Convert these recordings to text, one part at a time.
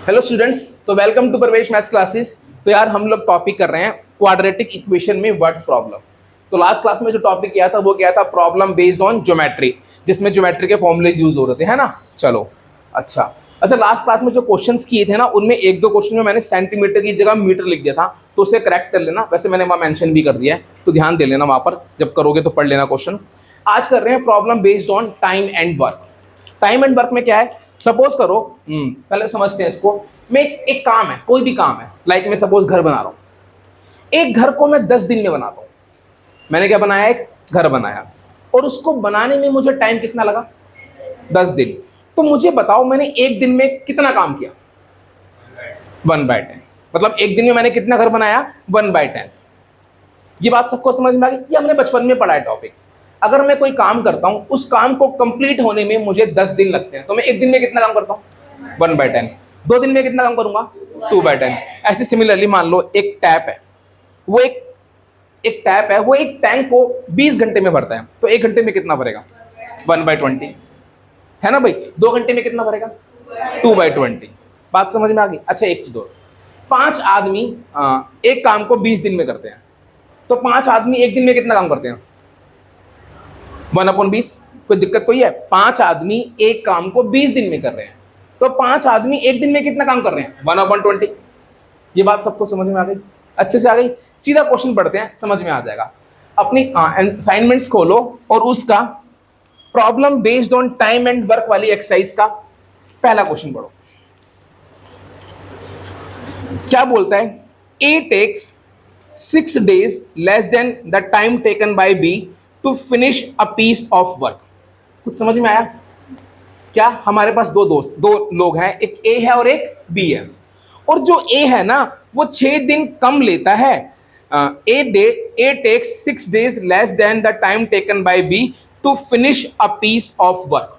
Hello students, तो welcome to प्रवेश maths classes. तो यार हम लोग टॉपिक कर रहे हैं क्वाड्रेटिक इक्वेशन में वर्ड्स प्रॉब्लम। तो लास्ट क्लास में जो टॉपिक किया था वो क्या था, प्रॉब्लम बेस्ड ऑन ज्योमेट्री, जिसमें ज्योमेट्री के फॉर्मूलेज यूज हो रहे थे, है ना। चलो अच्छा लास्ट क्लास में जो क्वेश्चंस किए थे ना, उनमें एक दो क्वेश्चन में मैंने सेंटीमीटर की जगह मीटर लिख दिया था, तो उसे करेक्ट कर लेना। वैसे मैंने वहाँ मेंशन भी कर दिया है, तो ध्यान दे लेना वहाँ पर, जब करोगे तो पढ़ लेना क्वेश्चन। आज कर रहे हैं problem based on time and work. Time and work में क्या है, सपोज करो, पहले समझते हैं इसको। मैं एक काम है, कोई भी काम है, लाइक मैं सपोज घर बना रहा हूं। एक घर को मैं 10 दिन में बनाता हूं। मैंने क्या बनाया, एक घर बनाया, और उसको बनाने में मुझे टाइम कितना लगा, 10 दिन। तो मुझे बताओ मैंने एक दिन में कितना काम किया, 1/10। मतलब एक दिन में मैंने कितना घर बनाया, 1/10। ये बात सबको समझ में आ गई। ये हमने बचपन में पढ़ा है टॉपिक। अगर मैं कोई काम करता हूं, उस काम को कंप्लीट होने में मुझे 10 दिन लगते हैं, तो मैं एक दिन में कितना काम करता हूं, 1/10। 2 दिन में कितना काम करूंगा, 2/10। ऐसे सिमिलरली मान लो एक टैप है, वो एक टैप है, वो एक टैंक को 20 घंटे में भरता है, तो 1 घंटे में कितना भरेगा, 1/20, है ना भाई। 2 घंटे में कितना भरेगा, 2/20। बात समझ में आ गई। अच्छा एक चीज और, 5 आदमी एक काम को 20 दिन में करते हैं, तो 5 आदमी एक दिन में कितना काम करते हैं, 1/20। कोई दिक्कत कोई है, 5 आदमी एक काम को 20 दिन में कर रहे हैं, तो 5 आदमी एक दिन में कितना काम कर रहे हैं, 1/20। ये बात सबको समझ में आ गई, अच्छे से आ गई। सीधा क्वेश्चन पढ़ते हैं, समझ में आ जाएगा। अपनी असाइनमेंट्स खोलो और उसका problem based on time and work वाली एक्सरसाइज का पहला क्वेश्चन पढ़ो। क्या बोलता है, A takes 6 days less than the time taken by B to finish a piece of work. कुछ समझ में आया क्या। हमारे पास दो लोग हैं, एक ए है और एक बी है, और जो ए है ना वो 6 दिन कम लेता है। A takes 6 days less than the time taken by B to finish a piece of work.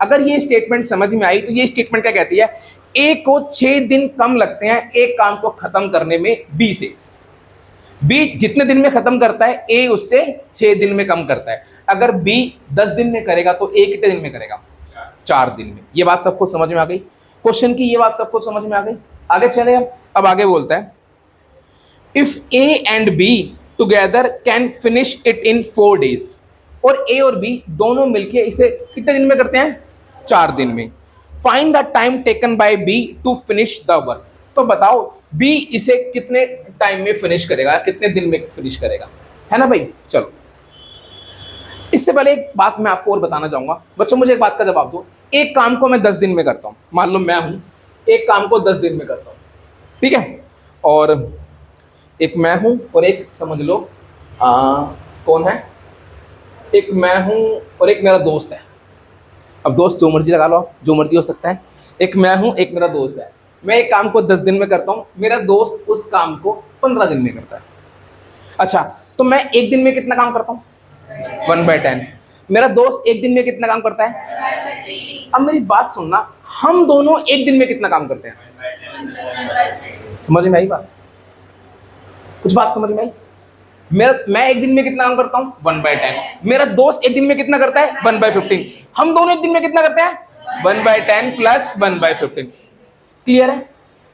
अगर ये स्टेटमेंट समझ में आई, तो ये स्टेटमेंट क्या कहती है, ए को 6 दिन कम लगते हैं एक काम को खत्म करने में बी से। बी जितने दिन में खत्म करता है, ए उससे 6 दिन में कम करता है। अगर बी 10 दिन में करेगा तो ए कितने दिन में करेगा, 4 दिन में। ये बात सबको समझ में आ गई क्वेश्चन की, ये बात सबको समझ में आ गई। आगे चले अब आगे बोलता है, if A and be together can finish it in 4 days। और ए और बी दोनों मिलके इसे कितने दिन में करते हैं, 4 दिन में। Find the time taken by B to finish the work. तो बताओ बी इसे कितने टाइम में फिनिश करेगा, कितने दिन में फिनिश करेगा, है ना भाई। चलो इससे पहले एक बात मैं आपको और बताना चाहूंगा। बच्चों मुझे एक बात का जवाब दो, एक काम को मैं 10 दिन में करता हूं, मान लो मैं हूं, एक काम को 10 दिन में करता हूं, ठीक है। और एक मैं हूं और एक समझ लो कौन है, एक मैं हूं और एक मेरा दोस्त है। अब दोस्त जो मर्जी लगा लो आप, जो मर्जी हो सकता है। एक मैं हूं, एक मेरा दोस्त है। मैं एक काम को 10 दिन में करता हूं, मेरा दोस्त उस काम को 15 दिन में करता है। अच्छा, तो मैं एक दिन में कितना काम करता हूं, 1/10। मेरा दोस्त एक दिन में कितना काम करता है। अब मेरी बात सुनना, हम दोनों एक दिन में कितना काम करते हैं। समझ में आई बात, कुछ बात समझ में आई। मैं एक दिन में कितना काम करता हूं, 1/10। मेरा दोस्त एक दिन में कितना करता है, 1/15। हम दोनों एक दिन में कितना करते हैं, 1/10 प्लस 1/15। क्लियर है,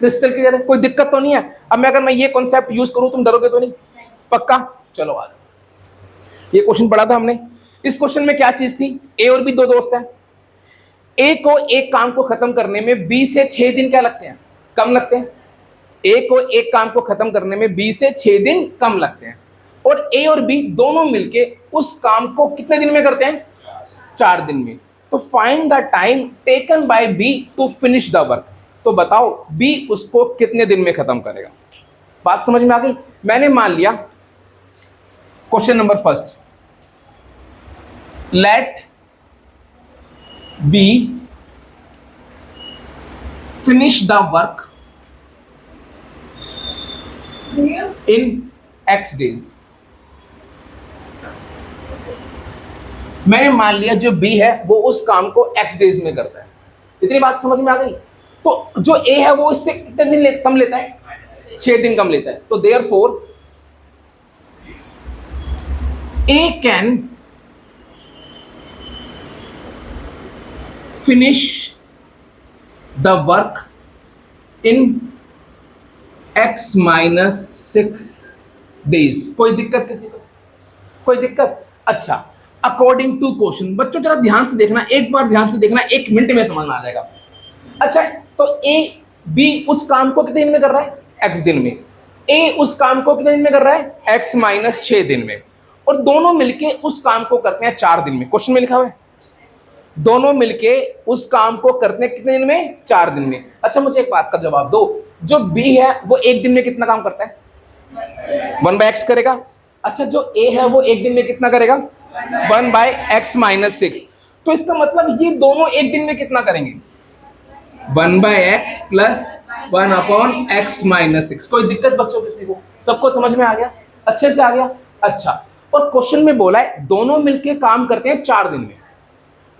क्रिस्टल क्लियर है, कोई दिक्कत तो नहीं है। अब मैं अगर मैं ये कॉन्सेप्ट यूज करूं, तुम डरोगे तो नहीं, पक्का। चलो आ जाओ, ये क्वेश्चन पढ़ा था हमने। इस क्वेश्चन में क्या चीज थी, ए और बी दो दोस्त हैं। ए को एक काम को खत्म करने में बी से 6 दिन क्या लगते हैं, कम लगते हैं। ए को एक काम को खत्म करने में बी से 6 दिन कम लगते हैं, और ए और बी दोनों मिलके उस काम को कितने दिन में करते हैं, 4 दिन में। तो find the time taken by B to finish the work. तो बताओ बी उसको कितने दिन में खत्म करेगा। बात समझ में आ गई। मैंने मान लिया question number first, let B finish the work in X days। मैंने मान लिया जो बी है वो उस काम को X days में करता है। इतनी बात समझ में आ गई। तो जो ए है वो इससे कितने दिन कम लेता है, 6 दिन कम लेता है। तो therefore A can finish the work in x minus 6 days. कोई दिक्कत किसी को? कोई दिक्कत? अच्छा, अकॉर्डिंग टू क्वेश्चन, बच्चों जरा ध्यान से देखना, एक बार ध्यान से देखना, 1 मिनट में समझ में आ जाएगा। अच्छा, तो ए बी उस काम को कितने दिन में कर रहा है? x दिन में। ए उस काम को कितने दिन में कर रहा है? x माइनस 6 दिन में। और दोनों मिलके उस काम को करते हैं 4 दिन में। क्वेश्चन में लिखा हुआ है दोनों मिलके उस काम को करते हैं कितने दिन में? 4 दिन में। अच्छा, मुझे एक बात का जवाब दो, जो बी है वो एक दिन में कितना काम करता है? 1/x करेगा। अच्छा, जो ए है वो एक दिन में कितना करेगा? 1/x minus 6। तो इसका मतलब ये दोनों एक दिन में कितना करेंगे? 1/x plus 1/x minus 6। कोई दिक्कत बच्चों किसी को? सबको समझ में आ गया? अच्छे से आ गया? अच्छा, और क्वेश्चन में बोला है दोनों मिलके काम करते हैं 4 दिन में।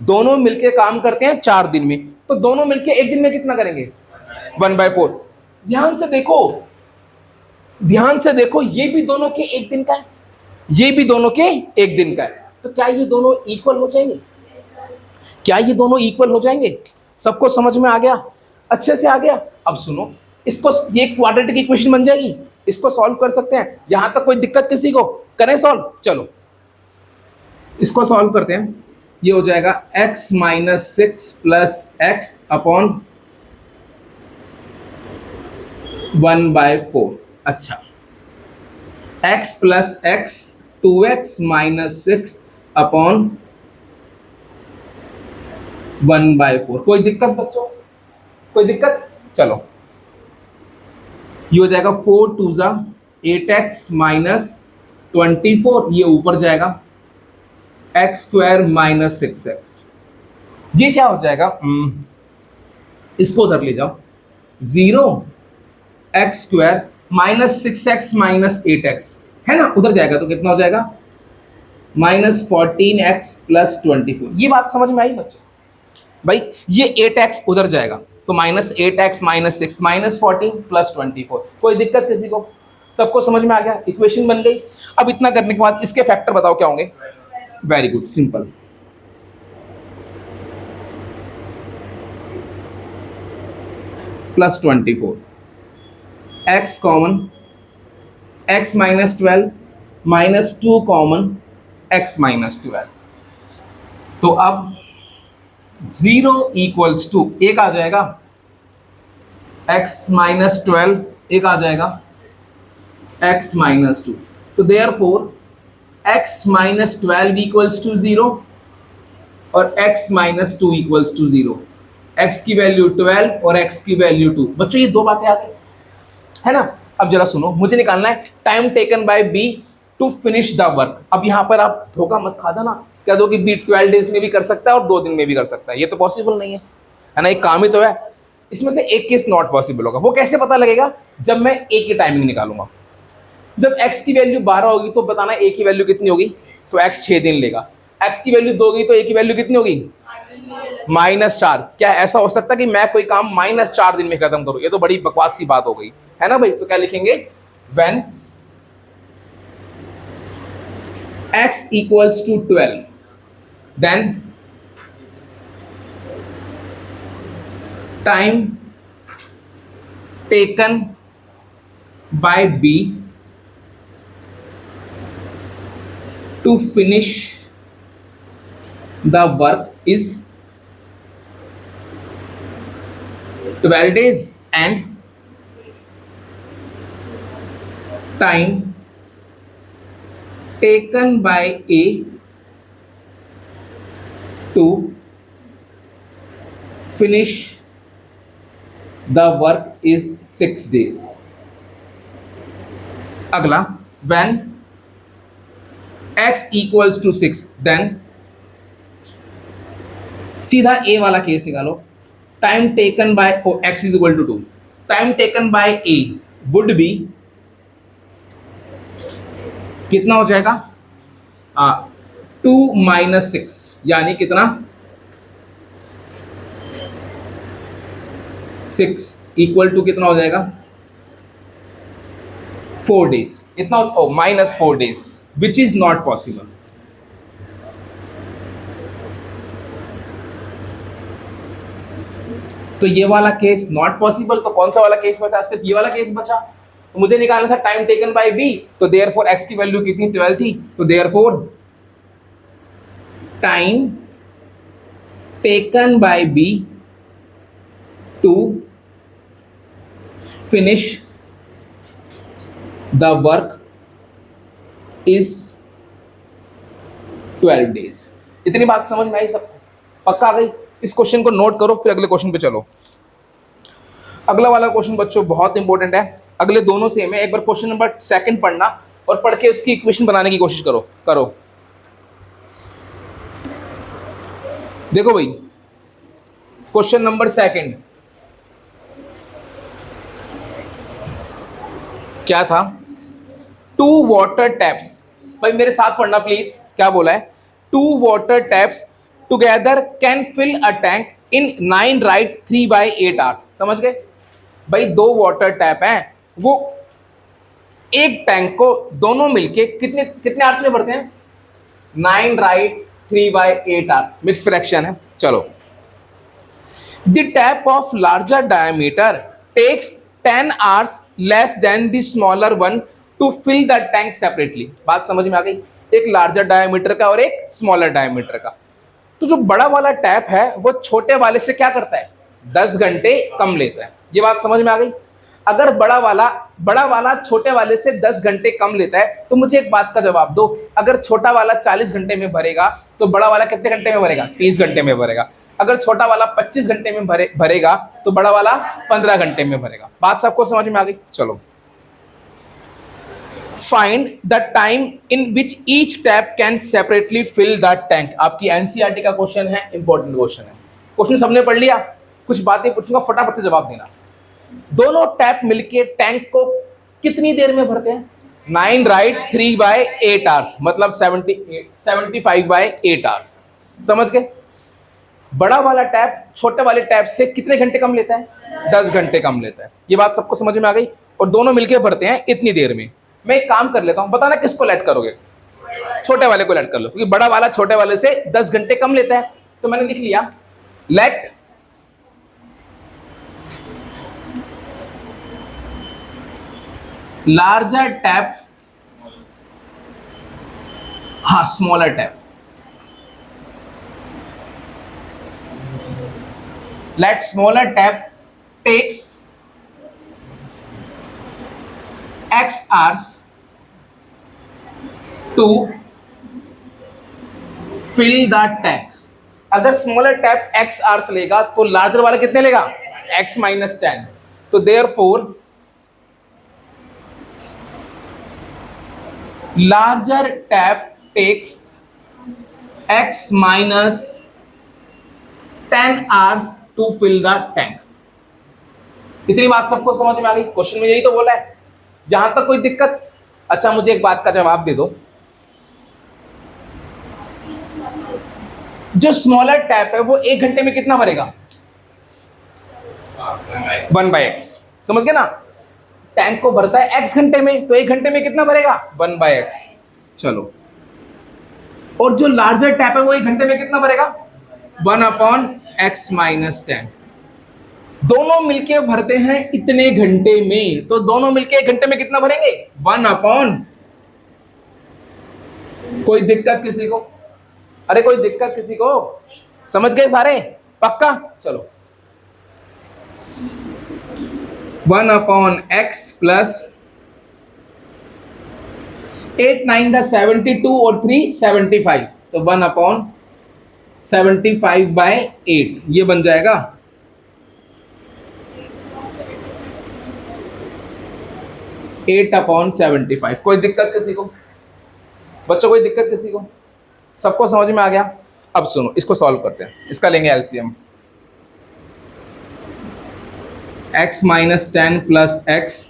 दोनों मिलके काम करते हैं 4 दिन में, तो दोनों मिलके एक दिन में कितना करेंगे? 1/4। ध्यान से देखो, ध्यान से देखो, ये भी दोनों के एक दिन का है, ये भी दोनों के एक दिन का है। तो क्या ये दोनों इक्वल हो जाएंगे? क्या ये दोनों इक्वल हो जाएंगे? सबको समझ में आ गया? अच्छे से आ गया? अब सुनो, इसको, ये क्वाड्रेटिक इक्वेशन बन जाएगी, इसको सॉल्व कर सकते हैं। यहां तक कोई दिक्कत किसी को? करें सॉल्व? चलो इसको सॉल्व करते हैं। ये हो जाएगा x minus 6 plus x upon 1/4। अच्छा, x plus x 2x minus 6 upon 1/4। कोई दिक्कत बच्चों? कोई दिक्कत? चलो, ये हो जाएगा 4 2 जा 8x माइनस 24, ये ऊपर जाएगा x स्क्वायर माइनस 6x। ये क्या हो जाएगा? इसको उधर ले जाओ, 0x square minus 6x minus 8x है ना, उधर जाएगा तो कितना हो जाएगा? Minus 14x plus 24। ये बात समझ में आई बच्चों? भाई ये 8x उधर जाएगा तो minus 8x minus 6 minus 14 plus 24। कोई दिक्कत किसी को? सबको समझ में आ गया? इक्वेशन बन गई। अब इतना करने के बाद इसके फैक्टर बताओ क्या होंगे? Very good, simple. Plus 24, x common, x minus 12 minus 2 common, x minus 12। तो अब 0 इक्वल्स टू एक आ जाएगा x माइनस 12, एक आ जाएगा x माइनस 2। तो therefore x minus 12 equals to 0 और x minus 2 equals to 0। x की वैल्यू 12 और x की वैल्यू 2। बच्चों ये दो बातें आ गई है ना। अब जरा सुनो, मुझे निकालना है time taken by b to finish the work. अब यहाँ पर आप धोखा मत खा देना, कह दो कि b 12 डेज में भी कर सकता है और 2 दिन में भी कर सकता है। ये तो पॉसिबल नहीं है ना, एक काम ही तो है। इसमें से एक केस नॉट पॉसिबल होगा। वो कैसे पता लगेगा? जब मैं a की टाइमिंग निकालूंगा। जब x की वैल्यू 12 होगी तो बताना a की वैल्यू कितनी होगी? तो x 6 दिन लेगा। x की वैल्यू 2 होगी तो a की वैल्यू कितनी होगी? -4। क्या ऐसा हो सकता है कि मैं कोई काम -4 दिन में खत्म करूं? ये तो बड़ी बकवास सी बात हो गई है ना भाई। तो क्या लिखेंगे? When x equals to 12 then time taken by b to finish the work is 12 days and time taken by A to finish the work is 6 days. अगला, when x equals to 6 then सीधा A वाला case निकालो। Time taken bye x is equal to 2, time taken bye A would be कितना हो जाएगा? 2 - 6 यानी कितना? 6 equal to कितना हो जाएगा? 4 डेज। इतना -4 days which is not possible. तो ये वाला केस नॉट पॉसिबल, तो कौन सा वाला केस बचा? सिर्फ ये वाला केस बचा। तो मुझे निकालना था टाइम टेकन बाय बी, तो देयरफॉर एक्स की वैल्यू कितनी 12 थी, तो therefore time taken by B to finish the work is 12 days. इतनी बात समझ में आई सबको? पक्का आ गई? इस क्वेश्चन को नोट करो, फिर अगले क्वेश्चन पे चलो। अगला वाला क्वेश्चन बच्चों बहुत इंपॉर्टेंट है, अगले दोनों सेम है। एक बार क्वेश्चन नंबर 2 पढ़ना और पढ़ के उसकी इक्वेशन बनाने की कोशिश करो। देखो भाई, क्वेश्चन नंबर 2 क्या था? 2 वाटर टैप्स, भाई मेरे साथ पढ़ना प्लीज, क्या बोला है? 2 water taps together can fill a tank in 9 right 3/8 hours. समझ गए भाई? 2 वाटर टैप हैं, वो एक टैंक को दोनों मिलके कितने कितने आवर्स में भरते हैं? 9 राइट 3/8 आवर्स। मिक्स फ्रैक्शन है। चलो, the tap of larger diameter takes 10 hours less than the smaller one to fill the tank separately. बात समझ में आ गई? एक लार्जर डायमीटर का और एक स्मॉलर डायमीटर का। तो जो बड़ा वाला टैप है वो छोटे वाले से क्या करता है? 10 घंटे कम लेता है। ये बात समझ में आ गई? अगर बड़ा वाला छोटे वाले से 10 घंटे कम लेता है, तो मुझे एक बात का जवाब दो, अगर छोटा वाला 40 घंटे में भरेगा तो बड़ा वाला कितने घंटे में भरेगा? 30 घंटे में भरेगा। अगर छोटा वाला 25 घंटे में भरेगा तो बड़ा वाला 15 घंटे में भरेगा। बात सबको समझ में आ गई? चलो, find the time in which each tap can separately fill the tank. आपकी एनसीईआरटी का क्वेश्चन है, इंपॉर्टेंट क्वेश्चन है। क्वेश्चन सबने पढ़ लिया? कुछ बातें पूछूंगा, फटाफट से जवाब देना। दोनों टैप मिलके टैंक को कितनी देर में भरते हैं? 9 राइट 3/8 आवर्स, मतलब 75/8 आवर्स। समझ गए? बड़ा वाला टैप छोटे वाले टैप से कितने घंटे कम लेता है? 10 घंटे कम लेता है। ये बात सबको समझ में आ गई? और दोनों मिलके भरते हैं इतनी देर में। मैं एक काम कर लेता हूं, बताना किसको लेट करोगे? छोटे वाले को लेट कर लो, क्योंकि बड़ा वाला छोटे वाले से 10 घंटे कम लेता है। तो मैंने लिख लिया, लेट लार्जर टैप, हाँ smaller tap, let smaller tap takes X hours to fill the tank। अगर स्मॉलर टैप X hours लेगा तो लार्जर वाला कितने लेगा? X - 10। तो therefore larger tap takes X - 10 hours to fill the tank। इतनी बात सबको समझ में आ गई? क्वेश्चन में यही तो बोला है। जहां तक कोई दिक्कत? अच्छा, मुझे एक बात का जवाब दे दो, जो स्मॉलर टैप है वो 1 घंटे में कितना भरेगा? 1/x। समझ गए ना? टैंक को भरता है x घंटे में, तो 1 घंटे में कितना भरेगा? 1/x। चलो, और जो लार्जर टैप है वो 1 घंटे में कितना भरेगा? 1/x - 10। दोनों मिलके भरते हैं इतने घंटे में, तो दोनों मिलके 1 घंटे में कितना भरेंगे? 1/। कोई दिक्कत किसी को? अरे कोई दिक्कत किसी को? समझ गए सारे? पक्का? चलो, 1/x प्लस 8 9 72 और 3 75, तो 1/75/8 ये बन जाएगा 8/75। कोई दिक्कत किसी को? बच्चों कोई दिक्कत किसी को? सबको समझ में आ गया? अब सुनो, इसको सॉल्व करते हैं। इसका लेंगे एलसीएम। x - 10 plus x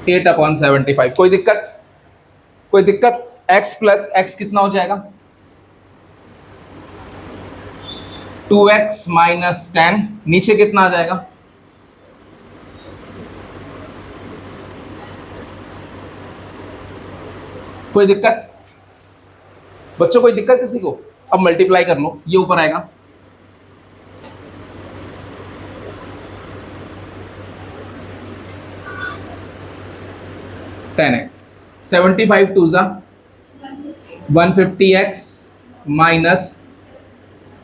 8/75। कोई दिक्कत? कोई दिक्कत? x प्लस x कितना हो जाएगा? 2x - 10, नीचे कितना आ जाएगा? कोई दिक्कत? बच्चों कोई दिक्कत किसी को? अब मल्टीप्लाई कर लो, ये ऊपर आएगा 10x, 75 टू ज़ा 150x माइनस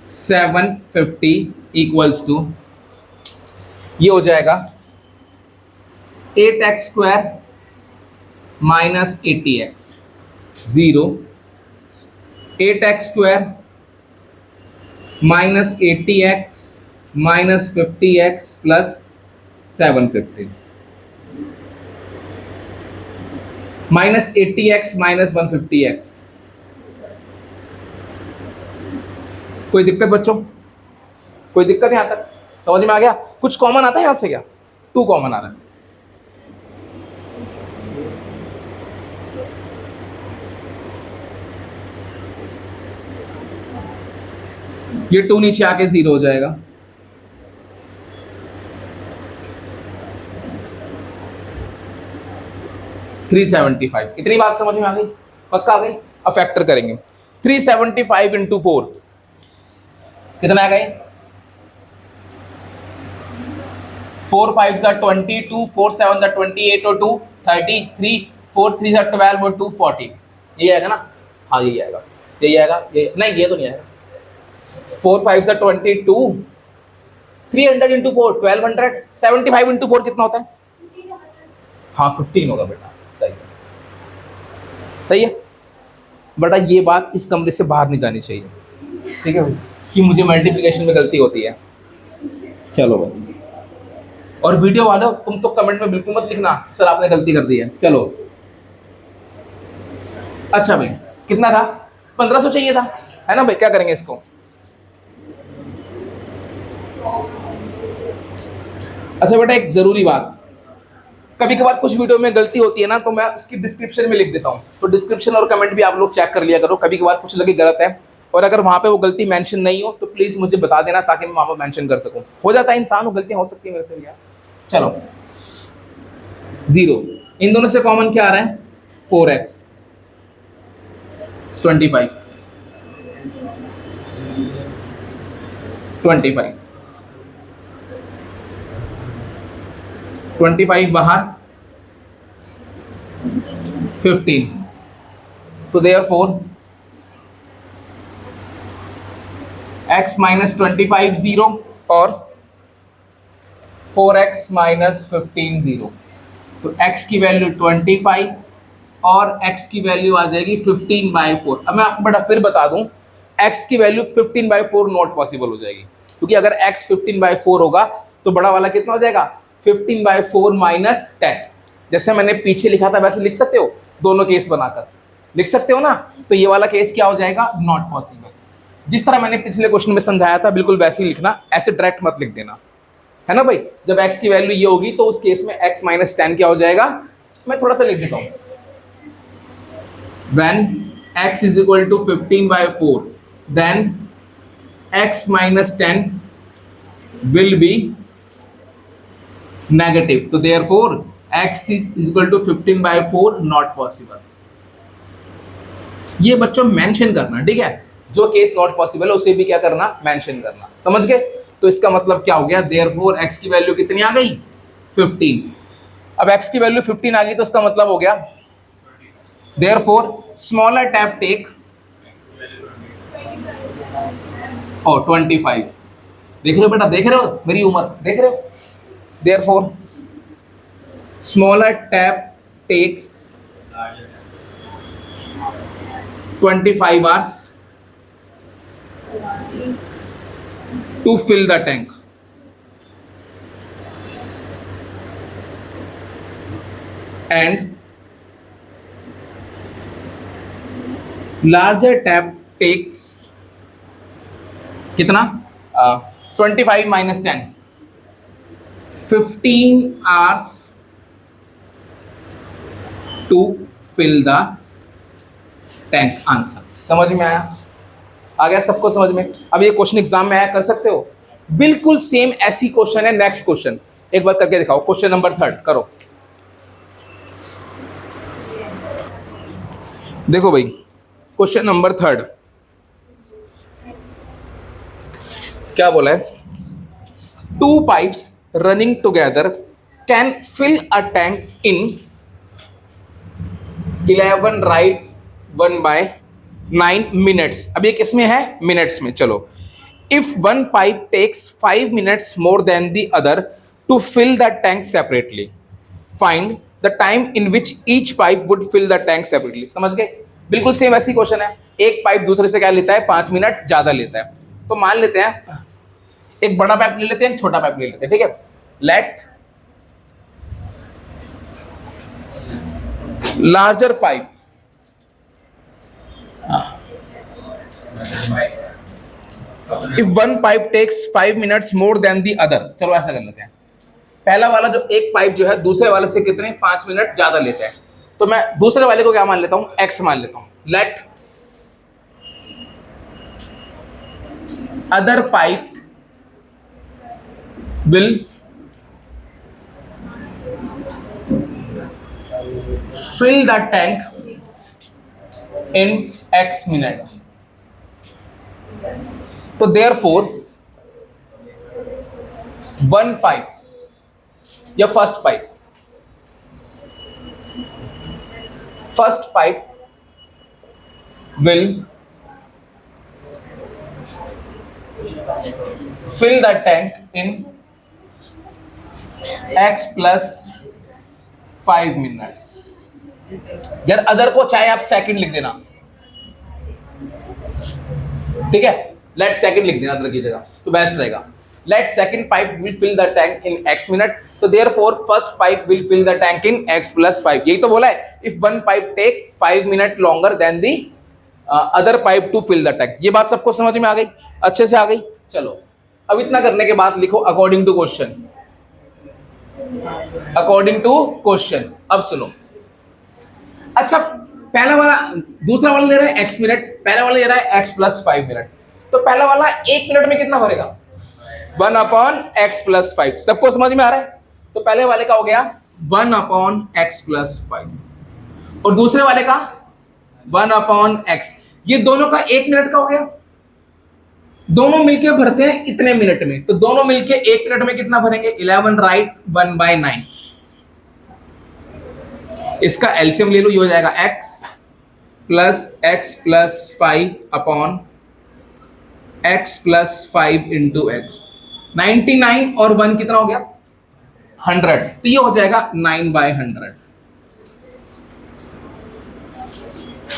750 इक्वल्स टू, ये हो जाएगा 8x square minus 80x, 0, 8x square minus 80x minus 50x plus 750, minus 80x minus 150x। कोई दिक्कत बच्चों? कोई दिक्कत यहां तक समझ में आ गया? कुछ कॉमन आता है यहां से क्या? 2 कॉमन आ रहा है। ये 2 नीचे आके 0 हो जाएगा। $375। इतनी बात समझ में आ गई? पक्का आ गई? अब फैक्टर करेंगे। 375 इंटू 4 कितना आ गए? 4 5 सा 22, 4 7 सा 28 और 2 33, 4 3 सा 12 और 2 40। ये आएगा ना? हाँ ये आएगा, ये आएगा, ये नहीं, ये तो नहीं आएगा। 4 5 सा 22, 300 इंटू 4 1200, 75 इंटू 4 कितना होता है? हाँ 15 होगा बेटा, सही है, सही है बेटा। ये बात इस कमरे से बाहर नहीं जानी चाहिए, ठीक है भाई, कि मुझे मल्टीप्लिकेशन में गलती होती है। चलो भाई, और वीडियो वालों तुम तो कमेंट में बिल्कुल मत लिखना सर आपने गलती कर दी है। चलो अच्छा भाई, कितना था? 1500 चाहिए था, है ना भाई? क्या करेंगे इसको? अच्छा बेटा, एक जरूरी बात, कभी कभार कुछ वीडियो में गलती होती है ना, तो मैं उसकी डिस्क्रिप्शन में लिख देता हूँ, तो डिस्क्रिप्शन और कमेंट भी आप लोग चेक कर लिया करो। कभी कभार कुछ लगे गलत है, और अगर वहां पे वो गलती मेंशन नहीं हो तो प्लीज मुझे बता देना, ताकि मैं वहां पर मेंशन कर सकूं। हो जाता है इंसान, गलतियां हो सकती है मेरे से क्या। चलो 0, इन दोनों से कॉमन क्या आ रहा है? 4x 25, 25 बाहर 15, तो देयरफॉर x माइनस 25 0 और 4x माइनस 15 0, तो x की वैल्यू 25 और x की वैल्यू आ जाएगी 15/4। अब मैं आपको बड़ा फिर बता दूं, x की वैल्यू 15/4 नॉट पॉसिबल हो जाएगी, क्योंकि अगर x 15/4 होगा तो बड़ा वाला कितना हो जाएगा? 15/4 माइनस 10। जैसे मैंने पीछे लिखा था वैसे लिख सकते हो, दोनों केस बनाकर लिख सकते हो ना। तो ये वाला केस क्या हो जाएगा? Not possible. जिस तरह मैंने पिछले क्वेश्चन में समझाया था बिल्कुल वैसे ही लिखना, ऐसे डायरेक्ट मत लिख देना, है ना भाई? जब x की वैल्यू ये होगी तो उस केस में x माइनस 10 क्या हो जाएगा? मैं थोड़ा सा लिख देता हूँ। When x is equal to 15/4, then x minus 10 will be negative. So therefore x is equal to 15/4 not possible. ये बच्चों मेंशन करना, ठीक है? जो केस नॉट पॉसिबल है उसे भी क्या करना? मेंशन करना। समझ गए? तो इसका मतलब क्या हो गया? देयरफॉर x की वैल्यू कितनी आ गई? 15। अब x की वैल्यू 15 आ गई तो इसका मतलब हो गया देयरफॉर स्मॉलर टैप टेक 25। देख रहे हो बेटा? देख रहे हो मेरी उम्र? देख रहे हो? Therefore smaller tap takes 25 hours to fill the tank. And larger tap takes कितना? 25 minus 10, 15 hours to fill the tank. Answer समझ में आया? आ गया सबको समझ में? अब ये क्वेश्चन एग्जाम में आया, कर सकते हो? बिल्कुल सेम ऐसी क्वेश्चन है। नेक्स्ट क्वेश्चन एक बार करके दिखाओ, क्वेश्चन नंबर 3 करो। देखो भाई, क्वेश्चन नंबर 3, क्या बोला है, two pipes running together can fill a tank in 11 right 1/9 minutes. अब ये किसमें है, मिनट्स में। चलो, if one pipe takes 5 minutes more than the other to fill the tank separately, find the time in which each pipe would fill the tank separately. समझ गए? बिल्कुल same ऐसी क्वेश्चन है। एक पाइप दूसरे से क्या लेता है, 5 मिनट ज्यादा लेता है। तो मान लेते हैं एक बड़ा पाइप ले लेते हैं, एक छोटा पाइप ले लेते हैं, ठीक है। Let larger pipe if one pipe takes 5 minutes more than the other. चलो ऐसा कर लेते हैं, पहला वाला जो एक पाइप जो है दूसरे वाले से कितने 5 मिनट ज्यादा लेता है, तो मैं दूसरे वाले को क्या मान लेता हूं, x मान लेता हूं। Let other pipe will fill the tank in x minute. तो therefore one pipe या first pipe will fill the tank in x plus 5 minutes। यार अदर को चाहे आप सेकंड लिख देना, ठीक है, लेट सेकंड लिख देना अदर की जगह तो बेस्ट रहेगा। Let second pipe will fill the tank in x minute, तो therefore first pipe will fill the tank in x plus 5। यही तो बोला है, if one pipe take 5 minute longer than the other pipe to fill the tank. ये बात सबको समझ में आ गई, अच्छे से आ गई। चलो अब इतना करने के बाद लिखो according to question, according to question. अब सुनो, अच्छा पहला वाला दूसरा वाला ले रहा है x मिनट, पहला वाला ले रहा है x plus 5 मिनट, तो पहला वाला 1 मिनट में कितना भरेगा, 1/x plus 5। सबको समझ में आ रहा है? तो पहले वाले का हो गया 1/x plus 5 और दूसरे वाले का 1/x। ये दोनों का 1 मिनट का हो गया, दोनों मिलके भरते हैं इतने मिनट में, तो दोनों मिलके 1 मिनट में कितना भरेंगे, 11 राइट 1/9। इसका एलसीएम ले लो, ये हो जाएगा x plus 5 upon x plus 5 into x। 99 और 1 कितना हो गया, 100, तो ये हो जाएगा 9/100।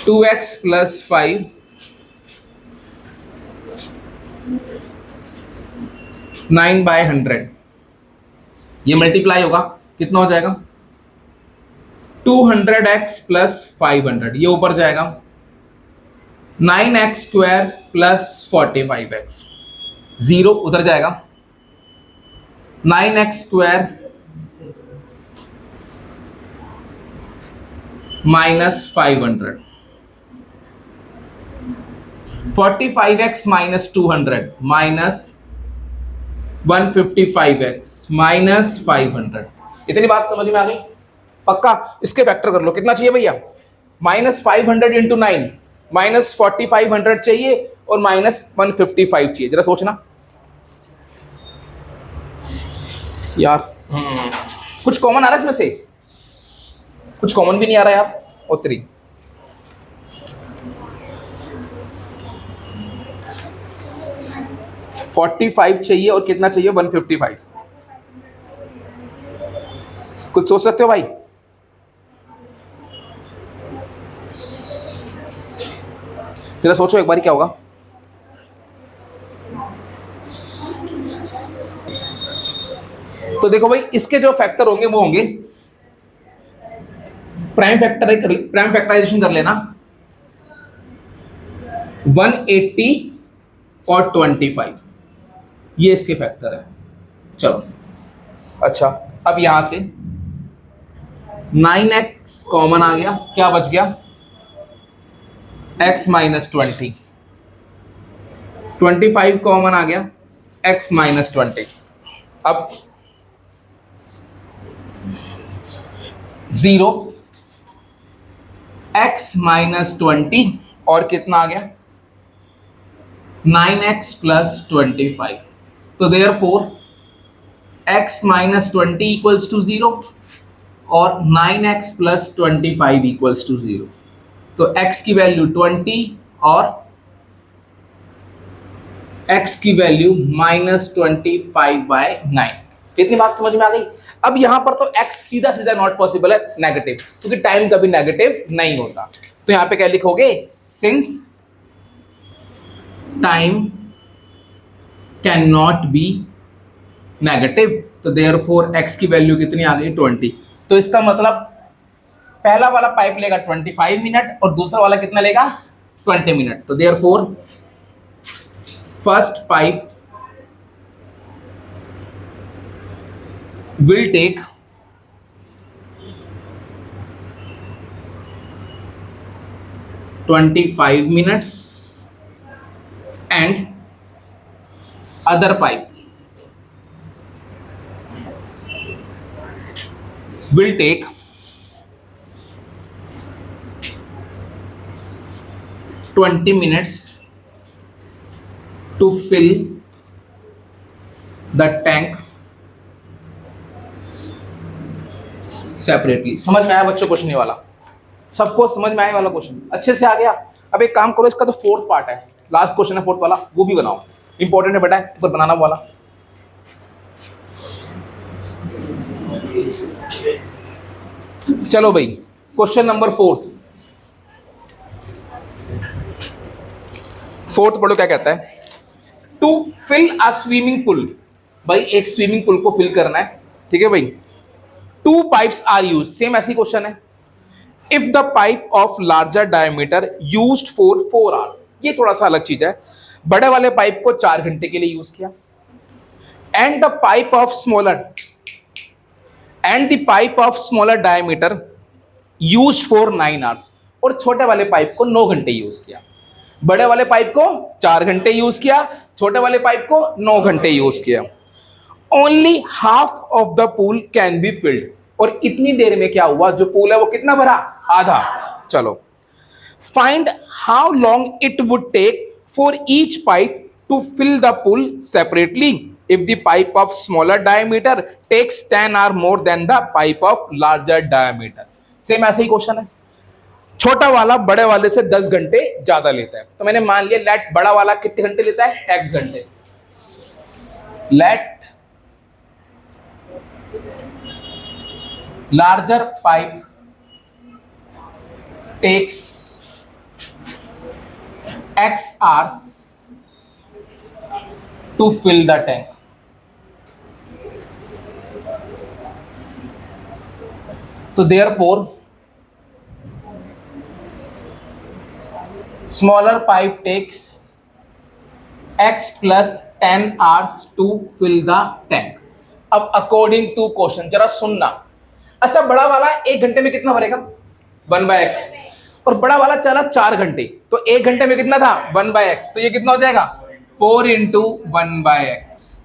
2x plus 5 9/100, ये मल्टीप्लाई होगा कितना हो जाएगा, 200x plus 500, ये ऊपर जाएगा 9x स्क्वायर प्लस 45x, 0 उधर जाएगा 9x square minus 500, 45x minus 200 minus 155x minus 500। इतनी बात समझ में आ गई? पक्का? इसके फैक्टर कर लो, कितना चाहिए भैया, -500 इंटू 9 -4500 चाहिए और -155 चाहिए। जरा सोचना यार, कुछ कॉमन आ रहा है इसमें से, कुछ कॉमन भी नहीं आ रहा यार। और 3 45 चाहिए और कितना चाहिए, 155। कुछ सोच सकते हो भाई? जरा सोचो एक बार क्या होगा। तो देखो भाई, इसके जो फैक्टर होंगे वो होंगे, प्राइम फैक्टराइजेशन कर लेना, 180 और 25, ये इसके फैक्टर है। चलो अच्छा, अब यहां से 9x कॉमन आ गया, क्या बच गया, x माइनस 20, 25 कॉमन आ गया, x माइनस 20। अब 0 x माइनस 20 और कितना आ गया, 9x प्लस 25। तो therefore x minus 20 equals to 0 और 9x प्लस 25 इक्वल्स टू 0। तो x की वैल्यू 20 और x की वैल्यू -25/9। कितनी बात समझ में आ गई? अब यहां पर तो x सीधा सीधा नॉट पॉसिबल है, नेगेटिव, क्योंकि टाइम कभी नेगेटिव नहीं होता। तो यहां पे क्या लिखोगे? Since time can not be negative, तो देयरफॉर x की वैल्यू कितनी आ गई? 20। तो इसका मतलब पहला वाला पाइप लेगा 25 मिनट और दूसरा वाला कितना लेगा? 20 मिनट। तो therefore first pipe will take 25 minutes and other pipe will take 20 minutes to fill the tank separately. समझ में आया बच्चों क्वेश्चन? ये वाला सबको समझ में आने वाला क्वेश्चन अच्छे से आ गया। अब एक काम करो, इसका तो फोर्थ पार्ट है, लास्ट क्वेश्चन है फोर्थ वाला, वो भी बनाओ, इंपॉर्टेंट है बेटा, एक बार बनाना वाला। चलो भाई, क्वेश्चन नंबर फोर्थ पढ़ो क्या कहता है। To fill a swimming pool, भाई एक स्विमिंग पूल को फिल करना है, ठीक है भाई। Two pipes are use, same ऐसी क्वेश्चन है। If the pipe of larger diameter used for 4 hours, ये थोड़ा सा अलग चीज है। बड़े वाले पाइप को 4 घंटे के लिए यूज किया। And the pipe of smaller diameter used for 9 hours, और छोटे वाले पाइप को 9 घंटे यूज किया। बड़े वाले पाइप को 4 घंटे यूज किया, छोटे वाले पाइप को 9 घंटे यूज किया। Only half of the pool can be filled, और इतनी देर में क्या हुआ, जो पूल है वो कितना भरा? आधा। चलो, find how long it would take for each pipe to fill the pool separately if the pipe of smaller diameter takes 10 hour more than the pipe of larger diameter. Same ऐसे ही question है। छोटा वाला बड़े वाले से 10 घंटे ज्यादा लेता है, तो मैंने मान लिया लेट बड़ा वाला कितने घंटे लेता है? x घंटे। Let larger pipe takes x hours to fill the tank. So therefore smaller pipe takes x plus 10 hours to fill the tank. अब according to question, जरा सुनना। अच्छा, बड़ा वाला 1 घंटे में कितना भरेगा? 1/x। और बड़ा वाला चला 4 घंटे, तो 1 घंटे में कितना था? 1/x। तो ये कितना हो जाएगा? 4 × 1/x।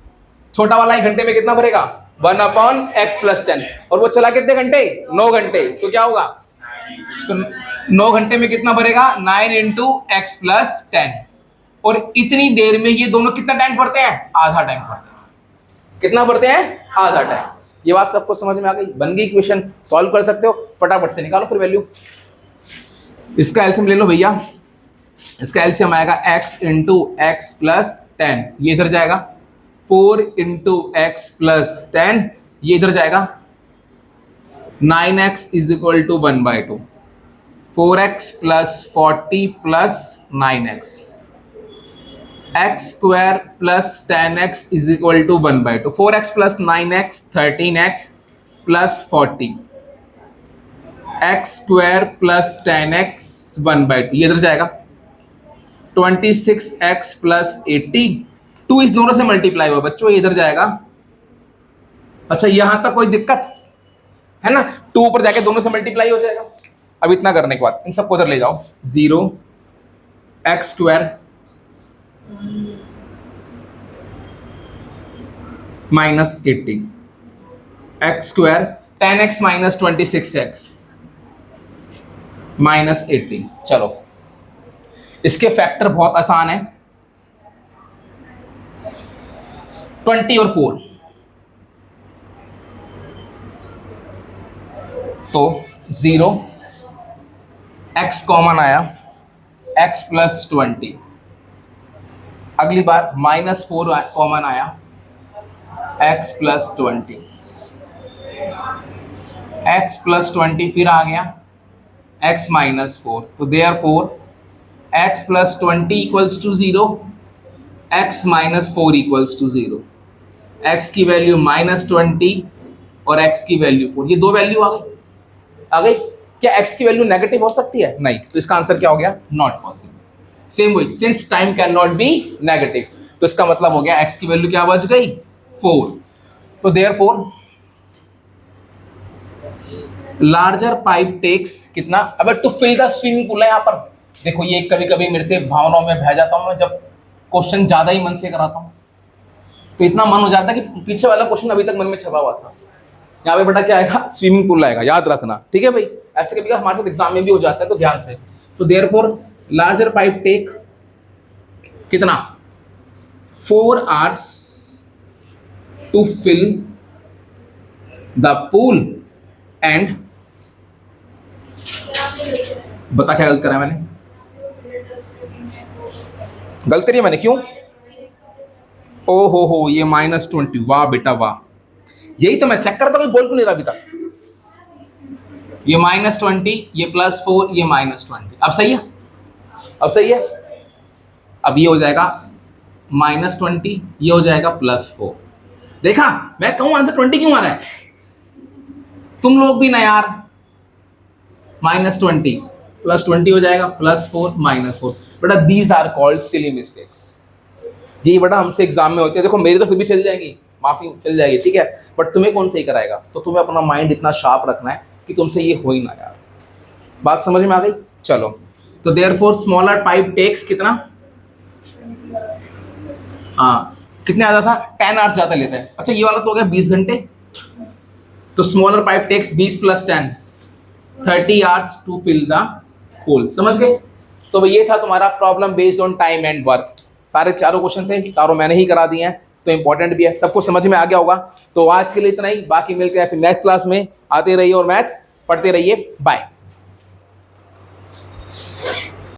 छोटा वाला 1 घंटे में कितना भरेगा? 1/x + 10। और वो चला कितने घंटे? 9 घंटे। तो क्या होगा? तो 9 घंटे में कितना भरेगा? 9 × x + 10। और इतनी देर में ये दोनों कितना टैंक भरते हैं? आधा टैंक भरते हैं। कितना भरते हैं? आधा टैंक। ये बात सबको समझ में आ गई? बन गई इक्वेशन, सॉल्व कर सकते हो, फटाफट से निकालो फिर वैल्यू। इसका एलसीएम ले लो भैया। इसका एलसीएम आएगा x × x + 10, ये इधर जाएगा। 4 × x + 10, ये इधर जाएगा। 9x = 1/2। 4x + 40 + 9x, x² + 10x = 1/2। 4x + 9x 13x + 40, x² + 10x 1/2, ये इधर जाएगा। 26x + 80, 2 इस दोनों से मल्टीप्लाई हुआ बच्चों, ये इधर जाएगा। अच्छा, यहां तक कोई दिक्कत है ना? 2 ऊपर जाके दोनों से मल्टीप्लाई हो जाएगा। अब इतना करने के बाद इन सबको उधर ले जाओ। 0 x² -80, x² 10x - 26x -80। चलो, इसके फैक्टर बहुत आसान है। 20 और 4, तो 0, x कॉमन आया, x प्लस 20। अगली बार -4 कॉमन आया, x प्लस 20, x प्लस 20 फिर आ गया x माइनस 4। तो therefore x plus 20 equals to 0, x minus 4 equals to 0। x की वैल्यू -20 और x की वैल्यू 4, ये दो वैल्यू आ गई। क्या x की वैल्यू नेगेटिव हो सकती है? नहीं, तो इसका आंसर क्या हो गया? Not possible. Same way, since time can not be negative, तो इसका मतलब हो गया x की वैल्यू क्या बच गई? 4। तो देयरफॉर लार्जर पाइप टेक्स कितना? अबे to fill the swimming pool है यहाँ पर। देखो ये कभी कभी मेरे से भावनाओं में बह जाता हूँ मैं, जब क्वेश्चन ज्यादा ही मन से कराता हूँ तो इतना मन हो जाता है कि पीछे वाला क्वेश्चन अभी तक मन में छपा हुआ था। यहाँ पे बेटा क्या आएगा? स्विमिंग पूल आएगा, याद रखना, ठीक है भाई। ऐसे कभी हमारे साथ एग्जाम में भी हो जाता है, तो ध्यान से। तो देयरफॉर लार्जर पाइप टेक कितना? 4 hours to fill the pool and, बता क्या गलत करा मैंने? गलत करी मैंने, क्यों? ओ हो ये -20, वाह बेटा वाह, यही तो मैं चेक करता हूँ, बोल क्यों नहीं रहा अभी तक। ये -20, ये +4, ये -20, अब सही है? अब सही है? अब ये हो जाएगा -20, ये हो जाएगा +4। देखा, मैं कहूं आंसर 20 क्यों आ रहा है? तुम लोग भी ना यार। -20 +20 हो जाएगा, +4 -4। बेटा these are called silly mistakes. जी बेटा हमसे एग्जाम में होते हैं। देखो मेरी तो फिर भी चल जाएगी, माफी चल जाएगी, ठीक है, बट तुम्हें कौन सही कराएगा? तो तुम्हें अपना माइंड इतना शार्प रखना है कि तुमसे ये हो ही ना यार। बात समझ में आ गई? चलो, तो देयरफॉर स्मॉलर पाइप टेक्स कितना? हाँ, कितने आता था? 10 आवर्स ज्यादा लेता है। अच्छा ये वाला तो हो गया 20 घंटे, तो smaller pipe takes 20 + 10, 30 hours to fill the whole. समझ गए? तो ये था तुम्हारा problem based on time and work. सारे चारों क्वेश्चन थे, चारों मैंने ही करा दिए हैं, तो इंपॉर्टेंट भी है, सबको समझ में आ गया होगा। तो आज के लिए इतना ही, बाकी मिलते हैं फिर नेक्स्ट क्लास में। आते रहिए और मैथ्स पढ़ते रहिए। बाय।